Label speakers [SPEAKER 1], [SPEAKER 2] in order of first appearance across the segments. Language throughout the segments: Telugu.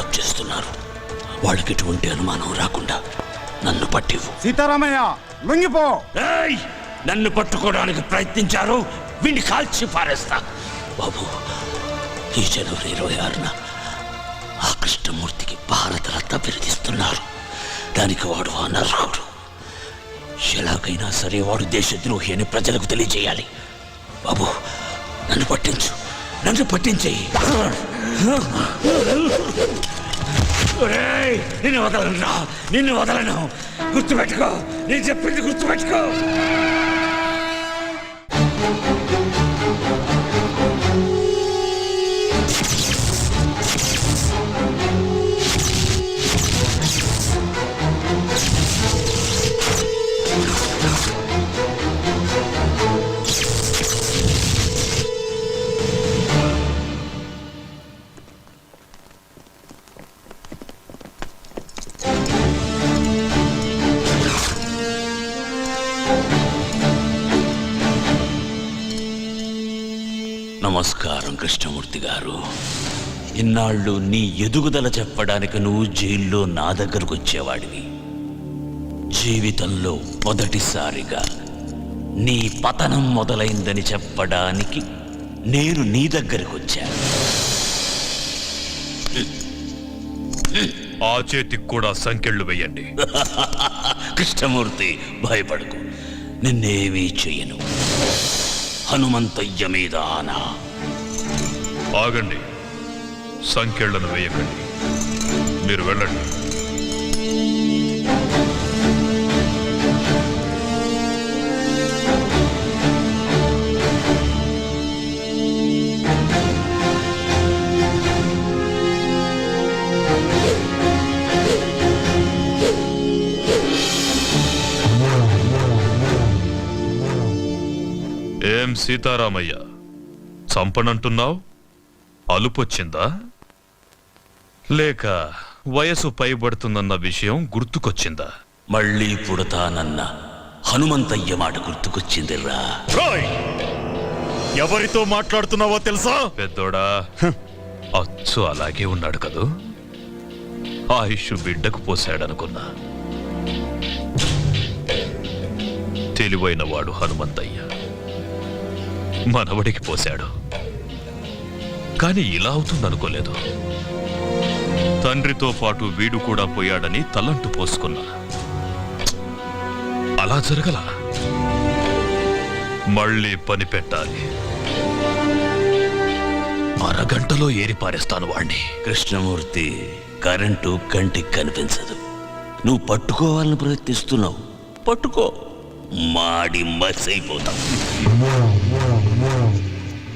[SPEAKER 1] బిల్డప్ చేస్తున్నారు. వాళ్ళకి ఎటువంటి అనుమానం రాకుండా నన్ను పట్టివు.
[SPEAKER 2] సీతారామయ్య లొంగిపో.
[SPEAKER 1] నన్ను పట్టుకోవడానికి ప్రయత్నించారు, వీడిని కాల్చి పారేస్తా. బాబు, ఈ జనవరి 26న ఆ కృష్ణమూర్తికి భారతరత్న బిరుదిస్తున్నారు. దానికి వాడు అనర్హుడు. ఎలాగైనా సరే వాడు దేశద్రోహి అని ప్రజలకు తెలియజేయాలి. బాబు, నన్ను పట్టించు, నన్ను పట్టించేయి. నిన్ను వదలను, నిన్ను వదలను. గుర్తుపెట్టుకో, నేను చెప్పింది గుర్తుపెట్టుకో. నమస్కారం కృష్ణమూర్తి గారు. ఇన్నాళ్ళు నీ ఎదుగుదల చెప్పడానికి నువ్వు జైల్లో నా దగ్గరకు వచ్చేవాడివి. జీవితంలో మొదటిసారిగా నీ పతనం మొదలైందని చెప్పడానికి నేను నీ దగ్గరకు వచ్చాను.
[SPEAKER 3] ఆ చేతికి కూడా సంకెళ్ళు వేయండి.
[SPEAKER 1] కృష్ణమూర్తి, భయపడకు, నిన్నేమీ చెయ్యను. హనుమంతయ్య మీద ఆనా.
[SPEAKER 3] ఆగండి, సంకెళ్లను వేయకండి. మీరు వెళ్ళండి. ఏం సీతారామయ్య, చంపనంటున్నావు? అలుపొచ్చిందా? లేక వయసు పైబడుతుందన్న విషయం గుర్తుకొచ్చిందా?
[SPEAKER 1] మళ్ళీ పుడతానన్న హనుమంతయ్య మాట గుర్తుకొచ్చిందిరా.
[SPEAKER 3] ఎవరితో మాట్లాడుతున్నావో తెలుసా? పెద్దోడా, అచ్చు అలాగే ఉన్నాడు కదూ. ఆయుష్ బిడ్డకు పోశాడనుకున్నా. తెలివైన వాడు హనుమంతయ్య మనవడికి పోశాడు. కాని ఇలా అవుతుందనుకోలేదు. తండ్రితో పాటు వీడు కూడా పోయాడని తలంటు పోసుకున్నా. అలా జరగల. మళ్ళీ పని పెట్టాలి. అరగంటలో ఏరిపారేస్తాను వాణ్ణి.
[SPEAKER 1] కృష్ణమూర్తి, కరెంటు కంటికి కనిపించదు. నువ్వు పట్టుకోవాలని ప్రయత్నిస్తున్నావు. పట్టుకో, మాడి మసైపోతావు.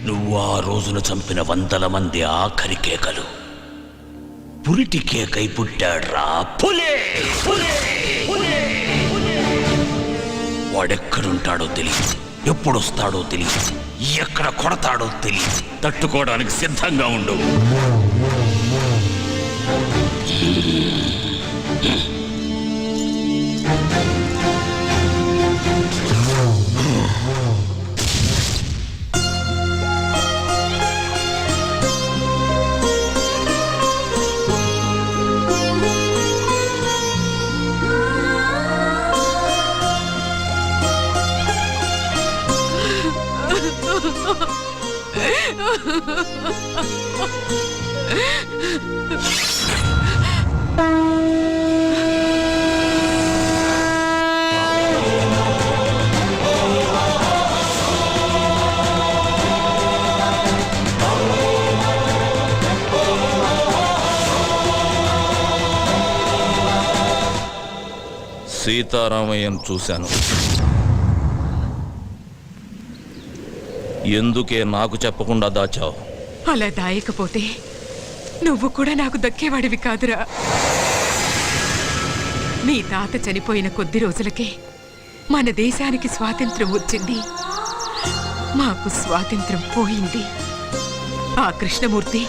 [SPEAKER 1] నువ్వు ఆ రోజున చంపిన 100 మంది ఆఖరి కేకలు పురిటి కేకై పుట్టాడ్రా. పులే పులే పులే. వాడెక్కడుంటాడో తెలియదు, ఎప్పుడొస్తాడో తెలియదు, ఎక్కడ కొడతాడో తెలియదు. తట్టుకోవడానికి సిద్ధంగా ఉండు.
[SPEAKER 4] సీతారామయ్యను చూశాను. ఎందుకే నాకు చెప్పకుండా దాచావు?
[SPEAKER 5] అలా దాయకపోతే నువ్వు కూడా నాకు దక్కేవాడివి కాదురా. మీ తాత చనిపోయిన కొద్ది రోజులకే మన దేశానికి స్వాతంత్రం వచ్చింది. మాకు స్వాతంత్రం పోయింది. ఆ కృష్ణమూర్తి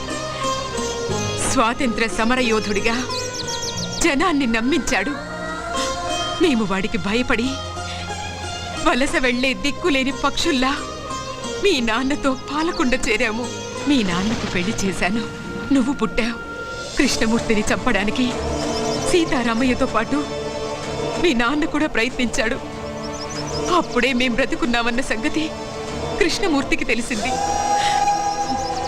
[SPEAKER 5] స్వాతంత్ర సమరయోధుడిగా జనాన్ని నమ్మించాడు. మేము వాడికి భయపడి వలస వెళ్లే దిక్కులేని పక్షుల్లా మీ నాన్నతో పాలకుండ చేరాము. మీ నాన్నకు పెళ్లి చేశాను. నువ్వు పుట్టావు. కృష్ణమూర్తిని చంపడానికి సీతారామయ్యతో పాటు మీ నాన్న కూడా ప్రయత్నించాడు. అప్పుడే మేం బ్రతుకున్నామన్న సంగతి కృష్ణమూర్తికి తెలిసింది.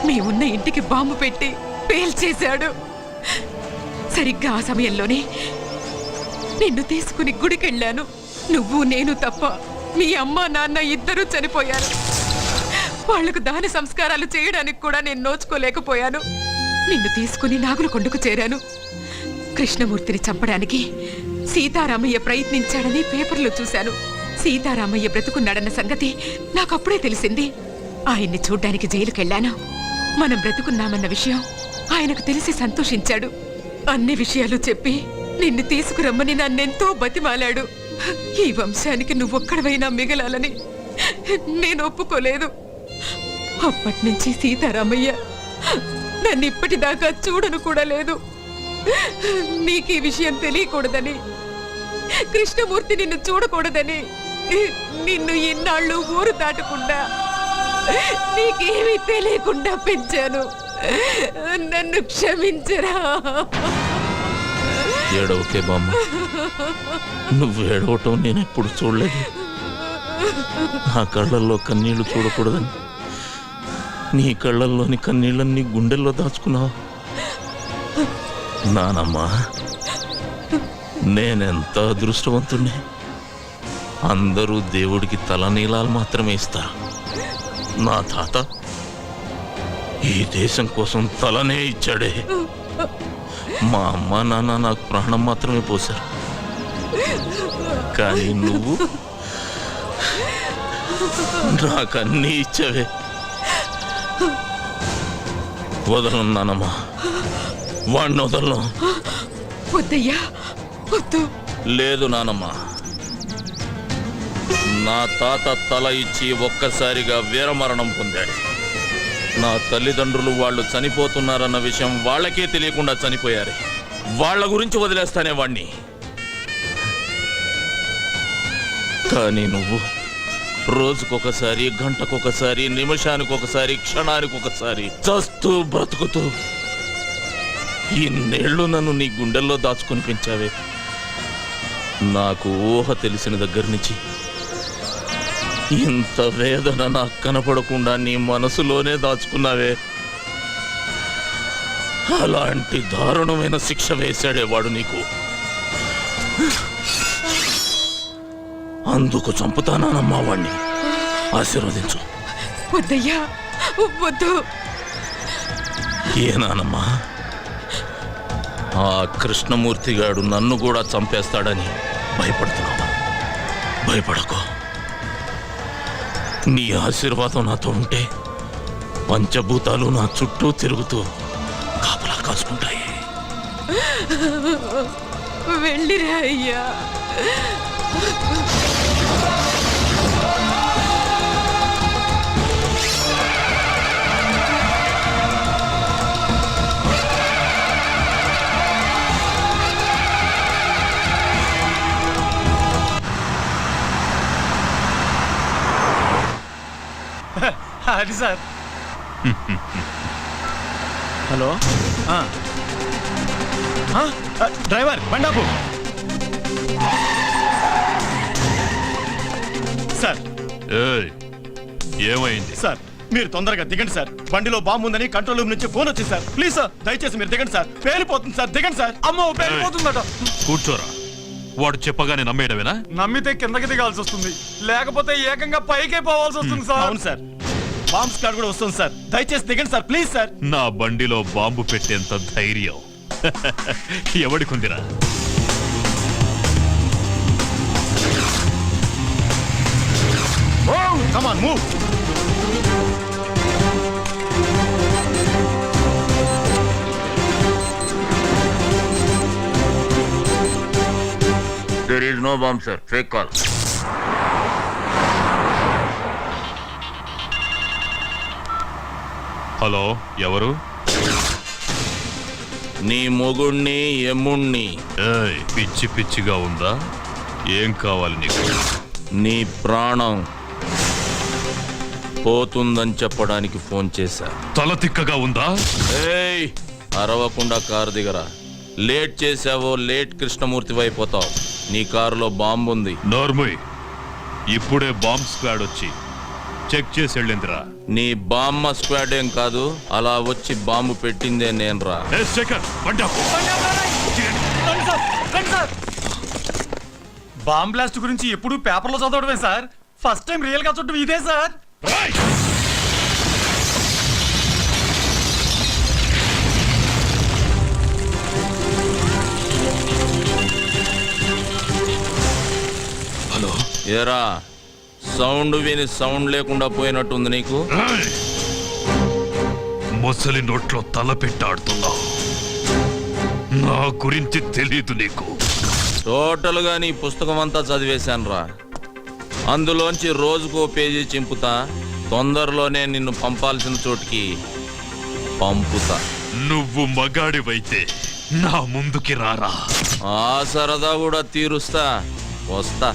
[SPEAKER 5] మేమున్న ఇంటికి బాంబు పెట్టి పేల్చేశాడు. సరిగ్గా ఆ సమయంలోనే నిన్ను తీసుకుని గుడికెళ్ళాను. నువ్వు నేను తప్ప మీ అమ్మ నాన్న ఇద్దరూ చనిపోయారు. వాళ్లకు దాన సంస్కారాలు చేయడానికి కూడా నేను నోచుకోలేకపోయాను. నిన్ను తీసుకుని నాగులకొండకు చేరాను. కృష్ణమూర్తిని చంపడానికి సీతారామయ్య ప్రయత్నించాడని పేపర్లో చూశాను. సీతారామయ్య బ్రతుకున్నాడన్న సంగతి నాకప్పుడే తెలిసింది. ఆయన్ని చూడ్డానికి జైలుకెళ్ళాను. మనం బ్రతుకున్నామన్న విషయం ఆయనకు తెలిసి సంతోషించాడు. అన్ని విషయాలు చెప్పి నిన్ను తీసుకురమ్మని నన్నెంతో బతిమాలాడు. ఈ వంశానికి నువ్వొక్కడవైనా మిగలాలని నేను ఒప్పుకోలేదు. అప్పటినుంచి సీతారామయ్య నన్ను ఇప్పటిదాకా చూడను కూడా లేదు. నీకు ఈ విషయం తెలియకూడదని, కృష్ణమూర్తి నిన్ను చూడకూడదని నిన్ను ఇన్నాళ్ళు ఊరు దాటకుండా నీకేమీ తెలియకుండా పెంచాను. నన్ను క్షమించరా.
[SPEAKER 4] ఏడవకే బామ్మ, నువ్వు ఏడవటం నేను ఎప్పుడు చూడలేదు. నా కళ్ళల్లో కన్నీళ్లు చూడకూడదని నీ కళ్ళల్లోని కన్నీళ్ళని గుండెల్లో దాచుకున్నావు. నానమ్మా, నేనెంత అదృష్టవంతుణ్ణి. అందరూ దేవుడికి తలనీలాలు మాత్రమే ఇస్తారు. నా తాత ఈ దేశం కోసం తలనే ఇచ్చాడే. మా అమ్మ నాన్న నాకు ప్రాణం మాత్రమే పోశారు. కానీ నువ్వు నాకన్నీ ఇచ్చావే. వదలను నానమ్మా, వాడిని వదలను.
[SPEAKER 5] వద్దయ్యా, వద్దు.
[SPEAKER 4] లేదు నానమ్మా, నా తాత తల ఇచ్చి ఒక్కసారిగా వీరమరణం పొందాడు. నా తల్లిదండ్రులు వాళ్ళు చనిపోతున్నారన్న విషయం వాళ్ళకే తెలియకుండా చనిపోయారు. వాళ్ళ గురించి వదిలేస్తానే వాణ్ణి. కానీ నువ్వు రోజుకొకసారి, గంటకొకసారి, నిమిషానికొకసారి, క్షణానికొకసారి చస్తూ బ్రతుకుతూ ఇన్నేళ్లు నన్ను నీ గుండెల్లో దాచుకుని పెంచావే. నాకు ఊహ తెలిసిన దగ్గర నుంచి ఇంత వేదన నాకు కనపడకుండా నీ మనసులోనే దాచుకున్నావే. అలాంటి దారుణమైన శిక్ష వేశాడేవాడు నీకు. అందుకు చంపుతానమ్మా వాణ్ణి. ఆశీర్వదించు.
[SPEAKER 5] వద్దయ్యా, వద్దు.
[SPEAKER 4] ఏనానమ్మా, ఆ కృష్ణమూర్తిగాడు నన్ను కూడా చంపేస్తాడని భయపడుతున్నావా? భయపడకు. నీ ఆశీర్వాదం నాతో ఉంటే పంచభూతాలు నా చుట్టూ తిరుగుతూ కాపలా కాసుకుంటాయి.
[SPEAKER 5] వెళ్ళిరా అయ్యా.
[SPEAKER 2] అది సార్. హలో, డ్రైవర్ బండాపు. సార్,
[SPEAKER 3] ఏమైంది?
[SPEAKER 2] సార్ మీరు తొందరగా దిగండి సార్. బండిలో బాంబు ఉందని కంట్రోల్ రూమ్ నుంచి ఫోన్ వచ్చింది సార్. ప్లీజ్ సార్, దయచేసి మీరు దిగండి సార్. పేలిపోతుంది సార్, దిగండి సార్. అమ్మో, పేలిపోతుందట.
[SPEAKER 3] కూర్చోరా. వాడు చెప్పగానే నమ్మేయడమేనా?
[SPEAKER 2] నమ్మితే కిందకి దిగాల్సి వస్తుంది, లేకపోతే ఏకంగా పైకే పోవాల్సి వస్తుంది సార్. అవును సార్, బాంబ్ స్క్వాడ్ కూడా వస్తుంది సార్. దయచేసి దిగండి సార్, ప్లీజ్ సార్.
[SPEAKER 3] నా బండిలో బాంబు పెట్టేంత ధైర్యం ఎవడికుందిరా?
[SPEAKER 2] Come on, move.
[SPEAKER 4] There is no bomb, sir. Fake call.
[SPEAKER 3] Hello, ఎవరు?
[SPEAKER 4] నీ మొగుణ్ణి, ఎమ్ముణ్ణి.
[SPEAKER 3] పిచ్చి పిచ్చిగా ఉందా? ఏం కావాలి నీకు?
[SPEAKER 4] నీ ప్రాణం పోతుందని చెప్పడానికి ఫోన్ చేశా.
[SPEAKER 3] తల తిక్కగా ఉందా?
[SPEAKER 4] ఏయ్, అరవకుండా కారు దిగరా. లేట్ చేసావో లేట్ కృష్ణమూర్తి అయిపోతావు. నీ కారులో బాంబు ఉంది.
[SPEAKER 3] నోర్ముయ్, ఇప్పుడే బాంబ్ స్క్వాడ్ వచ్చి చెక్ చేసి వెళ్ళిందిరా.
[SPEAKER 4] నీ బామ్మ స్క్వాడ్ ఏం కాదు, అలా వచ్చి బాంబు పెట్టిందే నేనురా.
[SPEAKER 3] ఏ శేఖర్, బండి ఆపు.
[SPEAKER 2] బాంబ్ బ్లాస్ట్ గురించి ఎప్పుడు పేపర్లో చదవడమే సార్. ఫస్ట్ టైం రియల్ గా చూడడం ఇదే సార్.
[SPEAKER 3] రేయ్! హలో,
[SPEAKER 4] ఏరా, సౌండ్ విని సౌండ్ లేకుండా పోయినట్టుంది నీకు.
[SPEAKER 3] రేయ్! మొసలి నోట్లో తల పెట్టాడుతున్నావు. నా గురించి తెలీదు నీకు.
[SPEAKER 4] టోటల్ గా నీ పుస్తకం అంతా చదివేశానురా. అందులోంచి రోజుకో పేజీ చింపుతా. తొందరలోనే నిన్ను పంపాల్సిన చోటికి పంపుతా.
[SPEAKER 3] నువ్వు మగాడివైతే నా ముందుకి రారా.
[SPEAKER 4] ఆ సరదా కూడా తీరుస్తా. వస్తా.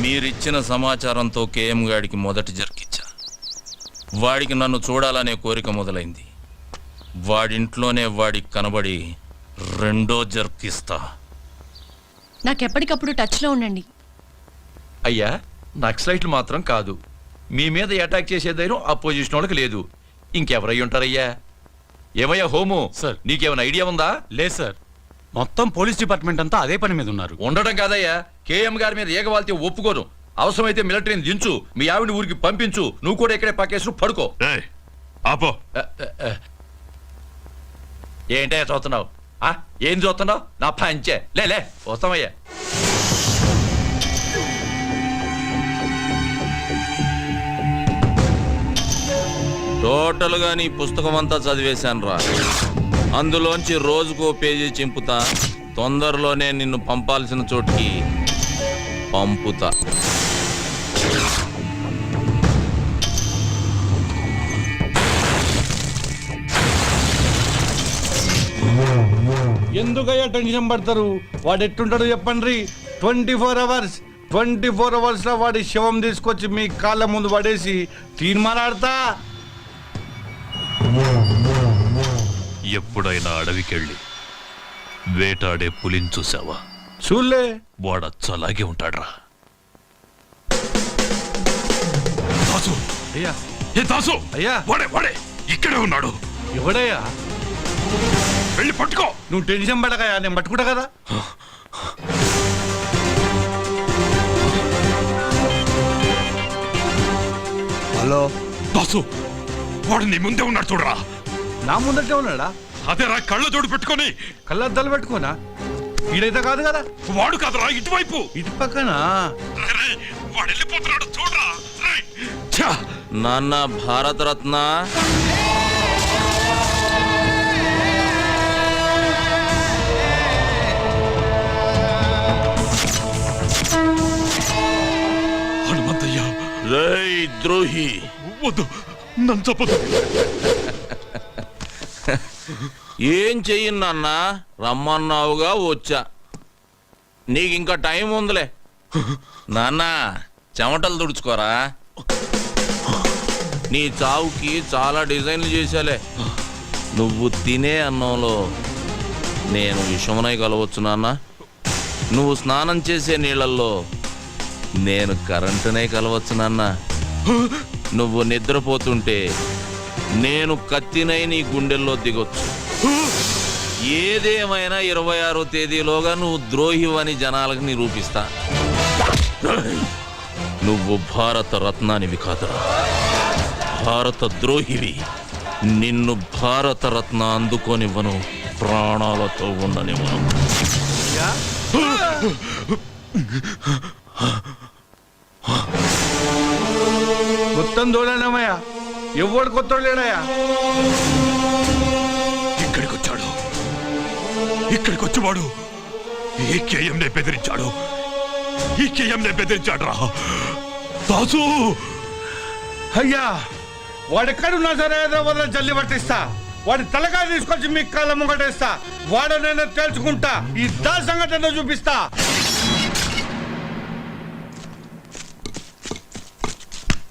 [SPEAKER 4] మీరిచ్చిన సమాచారంతో కేఎం గాడికి మొదటి జర్కిచ్చా. వాడికి నన్ను చూడాలనే కోరిక మొదలైంది. వాడింట్లోనే వాడికి కనబడి రెండో జర్కిస్తా.
[SPEAKER 6] నాకెప్పటికప్పుడు టచ్లో ఉండండి.
[SPEAKER 7] అయ్యా, నక్సలైట్లు మాత్రం కాదు, మీ మీద అటాక్ చేసే ధైర్యం అపోజిషన్ వాళ్ళకి లేదు. ఇంకెవరై ఉంటారయ్యా? ఏమయ్యా హోము,
[SPEAKER 2] సార్.
[SPEAKER 7] నీకేమైనా ఐడియా ఉందా?
[SPEAKER 2] లేదు సార్, మొత్తం పోలీస్ డిపార్ట్మెంట్ అంతా అదే పని మీద ఉన్నారు.
[SPEAKER 7] ఉండడం కాదయ్యా, కేఎం గారి మీద ఏగవాల్తే ఒప్పుకోను. అవసరమైతే మిలిటరీని దించు, మీ ఆవిడ ఊరికి పంపించు, నువ్వు కూడా ఇక్కడే పక్కేసు పడుకో.
[SPEAKER 3] ఏయ్, ఆపో.
[SPEAKER 7] ఏంటయ్యా చూస్తున్నావు? ఏం చూస్తున్నావు? నా పంచే లే వస్తామయ్యా.
[SPEAKER 4] టోటల్ గా నీ పుస్తకం అంతా చదివేశానురా. అందులోంచి రోజుకో పేజీ చింపుతా. తొందరలోనే నిన్ను పంపాల్సిన చోటికి పంపుతా.
[SPEAKER 8] ఎందుకయ్యా టెన్షన్ పడతారు? వాడు ఎట్టుంటాడో చెప్పండి. 24 అవర్స్ లో వాడి శవం తీసుకొచ్చి మీ కాళ్ళ ముందు పడేసి తీర్మానాడతా.
[SPEAKER 3] ఎప్పుడైనా అడవికెళ్ళి వేటాడే పులిని చూసావా?
[SPEAKER 8] చూలే.
[SPEAKER 3] వాడచ్చలాగే ఉంటాడ్రా. దాసు,
[SPEAKER 8] అయ్యా,
[SPEAKER 3] ఏ దాసు,
[SPEAKER 8] అయ్యా.
[SPEAKER 3] వాడే ఇక్కడే ఉన్నాడు.
[SPEAKER 8] ఎవడయ్యా?
[SPEAKER 3] వెళ్ళి పట్టుకో.
[SPEAKER 8] నువ్వు టెన్షన్ పడకయ్యా, నేను పట్టుకుంటా కదా. హలో
[SPEAKER 3] దాసు, వాడు నీ ముందే ఉన్నాడు చూడరా.
[SPEAKER 8] నా ముందటే ఉన్నాడా?
[SPEAKER 3] అదేరా, కళ్ళ జోడు పెట్టుకొని.
[SPEAKER 8] కళ్ళద్దాలు పెట్టుకోనా? ఈడైతే కాదు కదా.
[SPEAKER 3] వాడు కాదురా, ఇటువైపు.
[SPEAKER 8] ఇటు పక్కన.
[SPEAKER 3] రేయ్, వాడు వెళ్ళిపోతున్నాడు చూడరా. రేయ్, ఛా!
[SPEAKER 4] నాన్న భారతరత్న,
[SPEAKER 3] హనుమంతయ్య.
[SPEAKER 4] రేయ్ ద్రోహి,
[SPEAKER 3] వద్దు, నన్ను చెప్పదు.
[SPEAKER 4] ఏం చెయ్యి నాన్న? రమ్మన్నావుగా వచ్చా. నీకు ఇంకా టైం ఉందిలే. నాన్న, చెమటలు తుడుచుకోరా. నీ చావుకి చాలా డిజైన్లు చేశాలే. నువ్వు తినే అన్నంలో నేను విషమునై కలవచ్చు నాన్న. నువ్వు స్నానం చేసే నీళ్ళల్లో నేను కరెంటునే కలవచ్చు నాన్న. నువ్వు నిద్రపోతుంటే నేను కత్తినై నీ గుండెల్లో దిగొచ్చు. ఏదేమైనా 26వ తేదీలోగా నువ్వు ద్రోహివని జనాలకు నిరూపిస్తా. నువ్వు భారత రత్నానివి కాదురా, భారత ద్రోహివి. నిన్ను భారత రత్న అందుకోనివ్వను, ప్రాణాలతో ఉండనివ్వను.
[SPEAKER 8] మొత్తం దోళనమయ్యా, ఎవడు కొత్త లేడయ్యా.
[SPEAKER 3] ఇక్కడికి వచ్చి వాడు ఈ కేఎంనే బెదిరించాడు. ఈ కేఎంనే బెదిరించాడు రా. దాసు,
[SPEAKER 8] అయ్యా, వాడెక్కడున్నా సరే హైదరాబాద్ జల్లి పట్టిస్తా. వాడి తలకాయ తీసుకొచ్చి మీ కాళ్ళ ముంగటేస్తా. వాడనైనా తేల్చుకుంటా. ఈ దాని సంగతి చూపిస్తా.